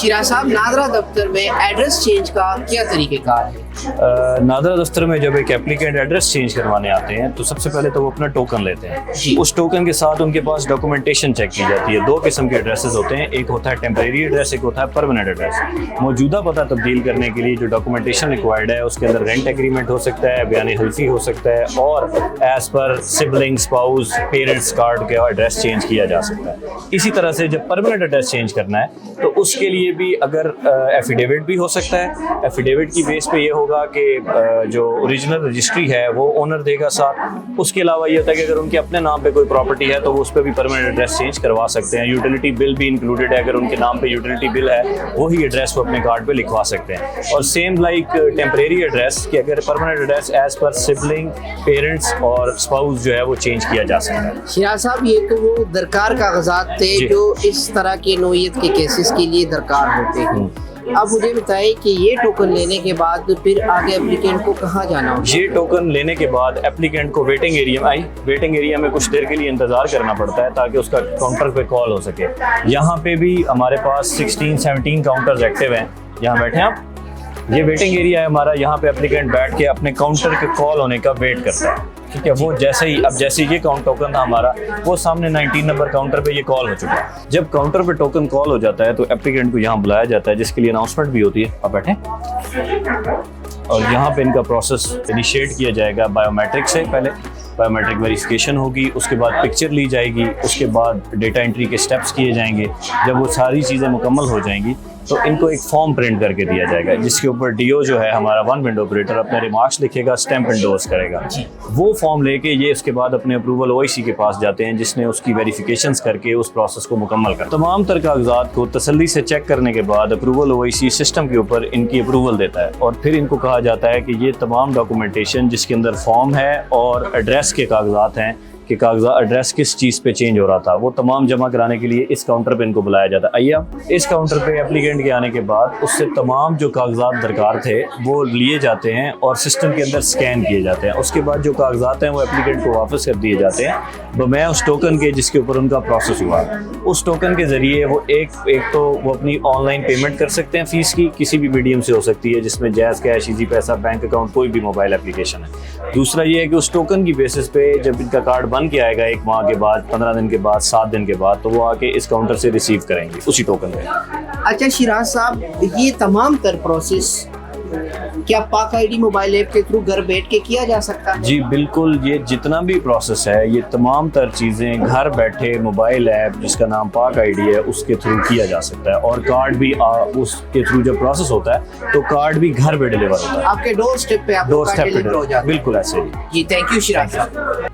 शिराज साहब, नादरा दफ्तर में एड्रेस चेंज का क्या तरीक़ेकार है? नादरा दफ्तर में जब एक एप्लीकेंट एड्रेस चेंज करवाने आते हैं तो सबसे पहले तो वो अपना टोकन लेते हैं। उस टोकन के साथ उनके पास डॉक्यूमेंटेशन चेक की जाती है। दो किस्म के एड्रेसेस होते हैं, एक होता है टेम्परेरी एड्रेस, एक होता है परमानेंट एड्रेस। मौजूदा पता तब्दील करने के लिए जो डॉक्यूमेंटेशन रिक्वायर्ड है उसके अंदर रेंट एग्रीमेंट हो सकता है, बयान हल्फी हो सकता है और as per sibling, spouse, parents card का एड्रेस चेंज किया जा सकता है। इसी तरह से जब परमानेंट एड्रेस चेंज करना है तो उसके लिए भी अगर एफिडेविट भी हो सकता है। एफिडेविट की बेस पे ये होगा कि जो ओरिजिनल रजिस्ट्री है वो ओनर देगा साथ। उसके अलावा ये होता है कि अगर उनके अपने नाम पे कोई प्रॉपर्टी है तो वो उस पर भी परमानेंट एड्रेस चेंज करवा सकते हैं। यूटिलिटी बिल भी इंक्लूडेड है, अगर उनके नाम पे यूटिलिटी बिल है वही एड्रेस वो अपने कार्ड पे लिखवा सकते हैं। और सेम लाइक टेम्परेरी एड्रेस कि अगर permanent address as per sibling, parents और स्पाउस जो है वो चेंज किया जा सकता है। शिराज साहब, ये तो वो दरकार कागजात थे जो इस तरह के नोयत के केसेस के लिए दरकार होते हैं। अब मुझे बताएं कि ये टोकन लेने के बाद फिर आगे एप्लीकेंट को कहाँ जाना होगा? ये टोकन लेने के बाद एप्लीकेंट को वेटिंग एरिया में कुछ देर के लिए इंतजार करना पड़ता है ताकि उसका काउंटर पे कॉल हो सके। यहाँ पे भी हमारे पास 16-17 काउंटर्स एक्टिव हैं। यहाँ बैठे हैं आप, ये वेटिंग एरिया है हमारा। यहाँ पे एप्लीकेंट बैठ के अपने काउंटर के कॉल होने का वेट करता है। ठीक है, वो जैसे ही ये काउंट टोकन था हमारा, वो सामने 19 नंबर काउंटर पे ये कॉल हो चुका है। जब काउंटर पे टोकन कॉल हो जाता है तो एप्लीकेंट को यहाँ बुलाया जाता है, जिसके लिए अनाउंसमेंट भी होती है। आप बैठे और यहाँ पे इनका प्रोसेस इनिशिएट किया जाएगा बायोमेट्रिक से। पहले बायोमेट्रिक वेरिफिकेशन होगी, उसके बाद पिक्चर ली जाएगी, उसके बाद डेटा एंट्री के स्टेप्स किए जाएंगे। जब वो सारी चीज़ें मुकम्मल हो जाएंगी तो इनको एक फॉर्म प्रिंट करके दिया जाएगा, जिसके ऊपर डीओ जो है हमारा वन विंडो ऑपरेटर अपने रिमार्क्स लिखेगा, स्टैंप एंडोर्स करेगा। वो फॉर्म लेके ये उसके बाद अपने अप्रूवल ओआईसी के पास जाते हैं, जिसने उसकी वेरिफिकेशंस करके उस प्रोसेस को मुकम्मल कर तमाम तर कागजात को तसल्ली से चेक करने के बाद अप्रूवल ओआईसी सिस्टम के ऊपर इनकी अप्रूवल देता है। और फिर इनको कहा जाता है कि ये तमाम डॉक्यूमेंटेशन जिसके अंदर फॉर्म है और एड्रेस के कागजात हैं कि कागजात एड्रेस किस चीज़ पे चेंज हो रहा था, वो तमाम जमा कराने के लिए इस काउंटर पे इनको बुलाया जाता है। आइए आप, इस काउंटर पे एप्लीकेंट के आने के बाद उससे तमाम जो कागजात दरकार थे वो लिए जाते हैं और सिस्टम के अंदर स्कैन किए जाते हैं। उसके बाद जो कागजात हैं वो एप्लीकेंट को वापस कर दिए जाते हैं बमै उस टोकन के जिसके ऊपर उनका प्रोसेस हुआ। उस टोकन के ज़रिए वो एक तो वो अपनी ऑनलाइन पेमेंट कर सकते हैं फ़ीस की, किसी भी मीडियम से हो सकती है, जिसमें जैज़ कैश, इजी पैसा, बैंक अकाउंट, कोई भी मोबाइल एप्लीकेशन है। दूसरा ये है कि उस टोकन की बेसिस पे जब इनका कार्ड बन के आएगा 1 माह के बाद, 15 दिन के बाद, 7 दिन के बाद, तो वो आके इस काउंटर से रिसीव करेंगे उसी टोकन में। अच्छा शिराज साहब, ये तमाम तर प्रोसेस क्या पाक आईडी मोबाइल ऐप के थ्रू घर बैठ के किया जा सकता है? जी बिल्कुल, ये जितना भी प्रोसेस है ये तमाम तर चीज़ें घर बैठे मोबाइल ऐप जिसका नाम पाक आईडी है उसके थ्रू किया जा सकता है। और कार्ड भी उसके थ्रू जब प्रोसेस होता है तो कार्ड भी घर पे डिलीवर होता है, आपके डोर स्टेप पे, डोर स्टेप पे, बिल्कुल ऐसे ही। जी, थैंक यू शिराज साहब।